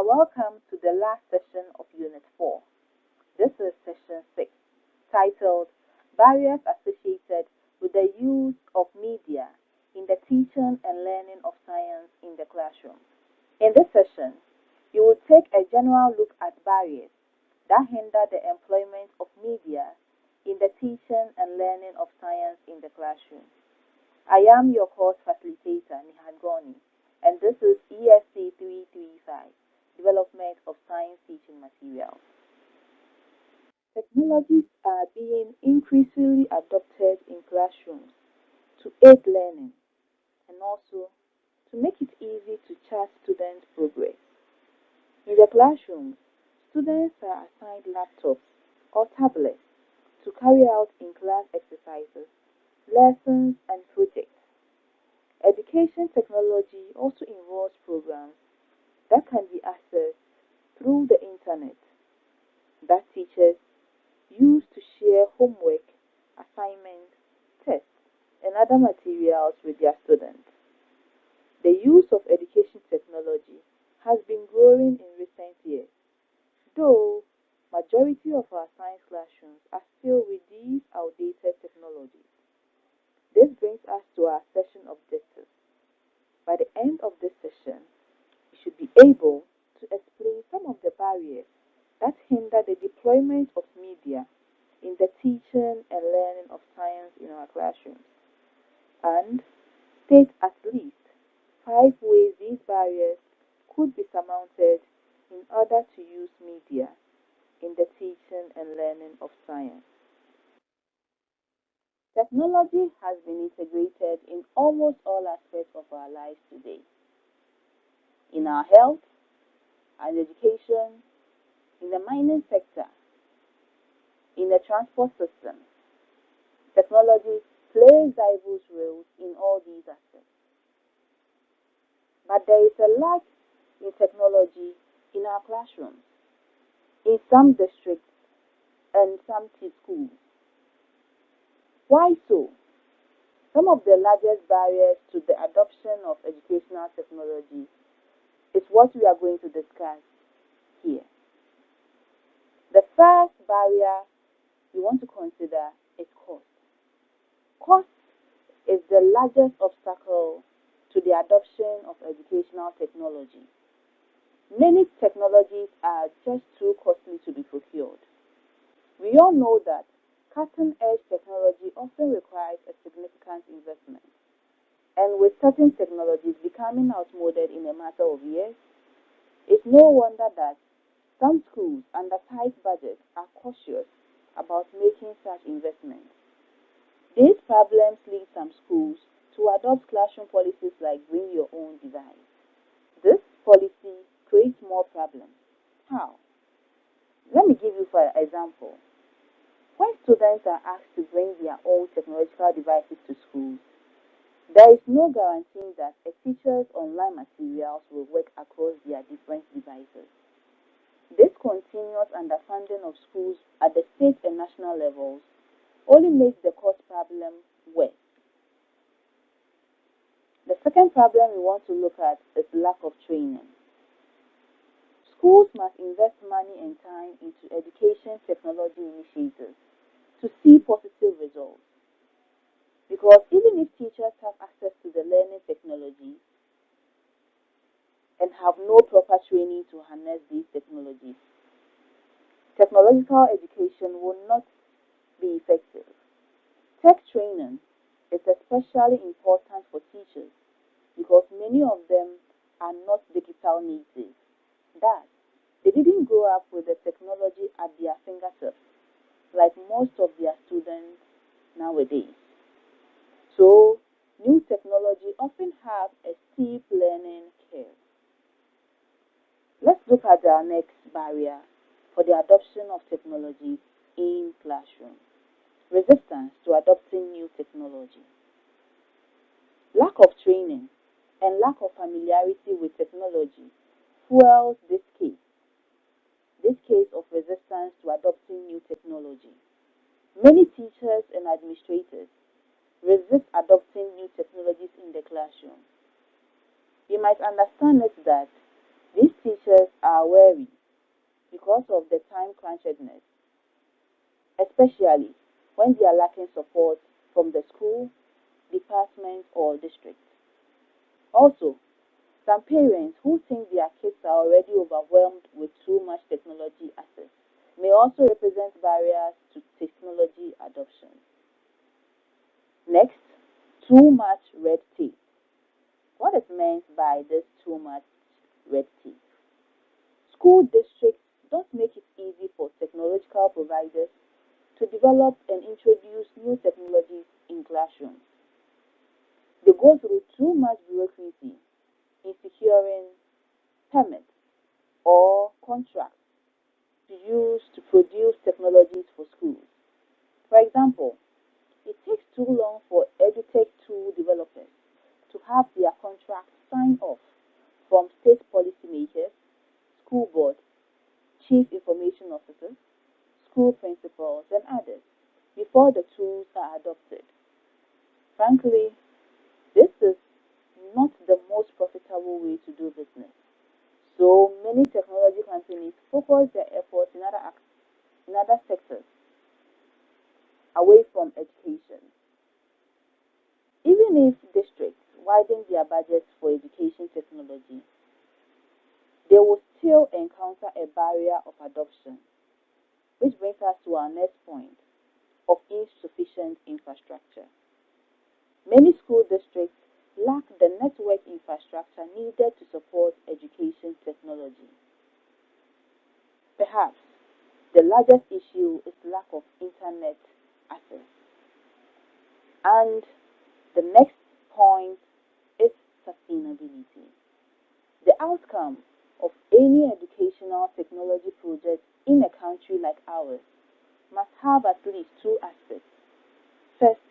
welcome to the last session of Unit 4. This is Session 6, titled Barriers Associated with the Use of Media in the Teaching and Learning of Science in the Classroom. In this session, you will take a general look at barriers that hinder the employment of media in the teaching and learning of science in the classroom. I am your course facilitator, Nihan Goni, and this is ESC 335, Development of Science Teaching Materials. Technologies are being increasingly adopted in classrooms to aid learning and also to make it easy to chart students' progress. In the classrooms, students are assigned laptops or tablets to carry out in-class exercises, lessons, and projects. Education technology also involves programs that can be accessed through the internet that teachers use to share homework, assignments, tests, and other materials with their students. The use of education technology has been growing in recent years, though majority of our science classrooms are still with these outdated technologies. This brings us to our session objectives. By the end of this session, we should be able to explain some of the barriers that hinder the deployment of media in the teaching and learning of science in our classrooms, and state at least 5 ways these barriers could be surmounted in order to use media in the teaching and learning of science. Technology has been integrated in almost all aspects of our lives today. In our health, and education, in the mining sector, in the transport system, technology plays diverse roles in all these aspects. But there is a lack in technology in our classrooms, in some districts and some schools. Why so? Some of the largest barriers to the adoption of educational technology is what we are going to discuss here. The first barrier we want to consider is cost. Cost is the largest obstacle to the adoption of educational technology. Many technologies are just too costly to be procured. We all know that cutting-edge technology often requires a significant investment. And with certain technologies becoming outmoded in a matter of years, it's no wonder that some schools under tight budgets are cautious about making such investments. These problems lead some schools to adopt classroom policies like bring your own device. This policy creates more problems. How? Let me give you for example. When students are asked to bring their own technological devices to schools, there is no guarantee that a teacher's online materials will work across their different devices. This continuous underfunding of schools at the state and national levels only makes the cost problem worse. The second problem we want to look at is lack of training. Schools must invest money and time into education technology initiatives to see positive results. Because even if teachers have access to the learning technology and have no proper training to harness these technologies, technological education will not be effective. Tech training is especially important for teachers because many of them are not digital natives. Thus, they didn't grow up with the technology at their fingertips like most of their students nowadays. So, new technology often have a steep learning curve. Let's look at our next barrier for the adoption of technology in classrooms. Resistance to adopting new technology. Lack of training and lack of familiarity with technology fuels this case of resistance to adopting new technology. Many teachers and administrators resist adopting new technologies in the classroom. You might understand it that These teachers are wary because of the time crunchedness, especially when they are lacking support from the school, department, or district. Also, some parents who think their kids are already overwhelmed with too much technology access may also represent barriers to technology adoption. Next, too much red tape. What is meant by this too much red tape? School districts don't make it easy for technological providers to develop and introduce new technologies in classrooms. They go through too much bureaucracy in securing permits or contracts to produce technologies for schools. For example, it takes too long for EduTech tool developers to have their contracts signed off from state policymakers, school board, chief information officers, school principals, and others before the tools are adopted. Frankly, this is not the most profitable way to do business. So many technology companies focus their efforts in other sectors away from education. Even if districts widen their budgets for education technology, they will still encounter a barrier of adoption, which brings us to our next point of insufficient infrastructure. Many school districts lack the network infrastructure needed to support education technology. Perhaps the largest issue is lack of internet access. And the next point is sustainability. The outcome of any educational technology project in a country like ours must have at least two aspects. First,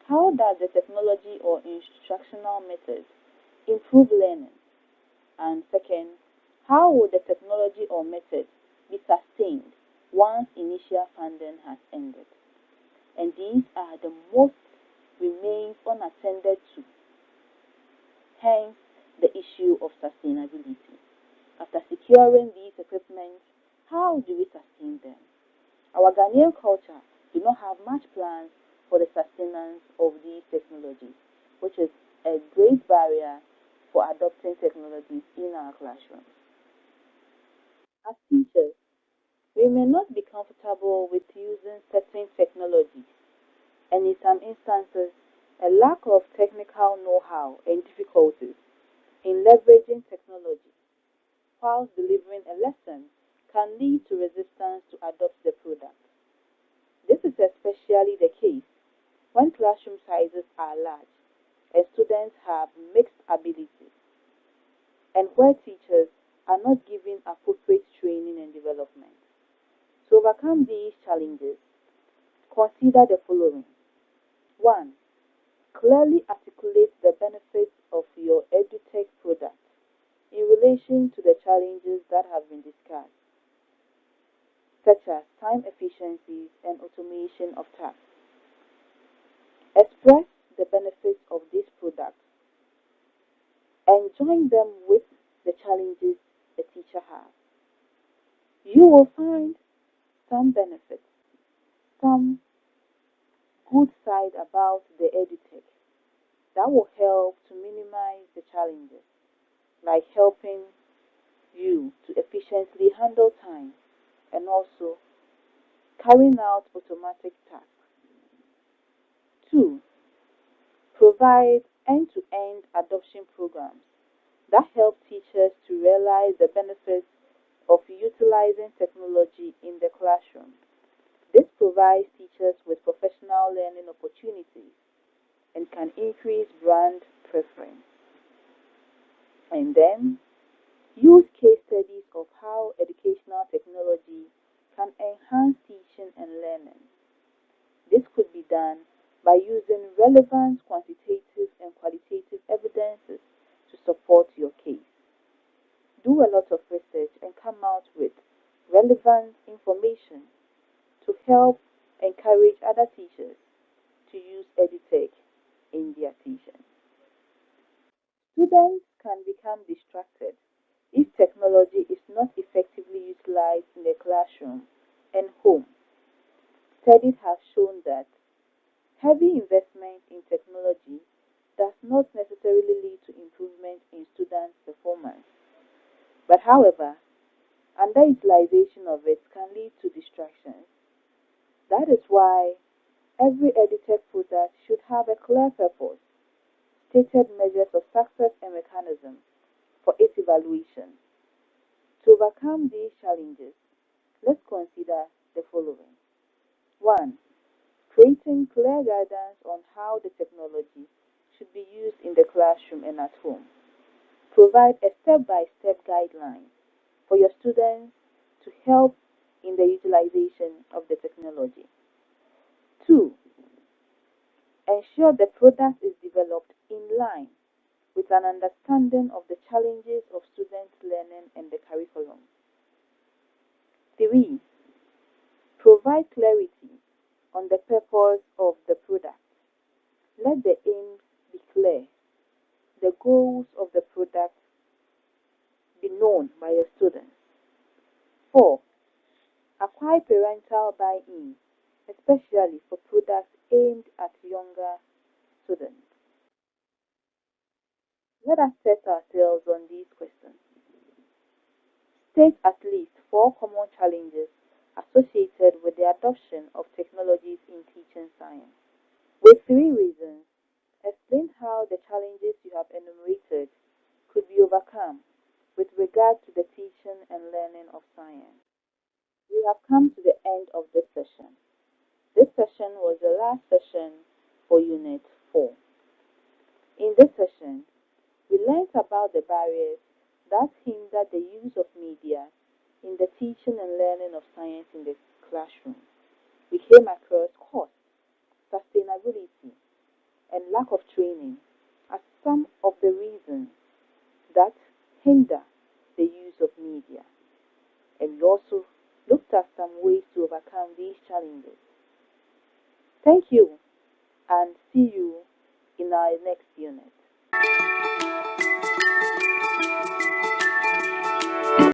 how does the technology or instructional method improve learning? And second, how will the technology or method be sustained once initial funding has ended? And these are the most remains unattended to. Hence, the issue of sustainability. After securing these equipment, how do we sustain them? Our Ghanaian culture do not have much plans for the sustenance of these technologies, which is a great barrier for adopting technologies in our classrooms. As teachers, we may not be comfortable with using certain technologies, and in some instances, a lack of technical know-how and difficulties in leveraging technology whilst delivering a lesson can lead to resistance to adopt the product. This is especially the case when classroom sizes are large and students have mixed abilities, and where teachers are not given appropriate training and development. To overcome these challenges, consider the following. 1. Clearly articulate the benefits of your EduTech product in relation to the challenges that have been discussed, such as time efficiencies and automation of tasks. Express the benefits of this product and join them with the challenges the teacher has. You will find some benefits, some good side about the EduTech that will help to minimize the challenges, like helping you to efficiently handle time and also carrying out automatic tasks. 2. Provide end-to-end adoption programs that help teachers to realize the benefits of utilizing technology in the classroom. This provides teachers with professional learning opportunities and can increase brand preference. And then, use case studies of how educational technology can enhance teaching and learning. This could be done by using relevant quantitative and qualitative evidences to support your case. Do a lot of research and come out with relevant information to help encourage other teachers to use EduTech in their teaching. Students can become distracted if technology is not effectively utilized in the classroom and home. Studies have shown that heavy investment in technology does not necessarily lead to improvement in students' performance. But however, underutilization of it can lead to distractions. That is why every EdTech product should have a clear purpose, stated measures of success and mechanisms for its evaluation. To overcome these challenges, let's consider the following. 1. Creating clear guidance on how the technology should be used in the classroom and at home. Provide a step-by-step guideline for your students to help in the utilization of the technology. 2. Ensure the product is developed in line with an understanding of the challenges of students' learning and the curriculum. 3. Provide clarity on the purpose of the product. Let the aims be clear. The goals of the product be known by your students. 4. Acquire parental buy-in, especially for products aimed at younger students. Let us test ourselves on these questions. State at least 4 common challenges associated with the adoption of technologies in teaching science. With 3 reasons, explain how the challenges you have enumerated could be overcome with regard to the teaching and learning of science. We have come to the end of this session. This session was the last session for Unit 4. In this session, we learned about the barriers that hinder the use of media in the teaching and learning of science in the classroom. We came across cost, sustainability, and lack of training as some of the reasons that hinder the use of media. And we also looked at some ways to overcome these challenges. Thank you, and see you in our next unit.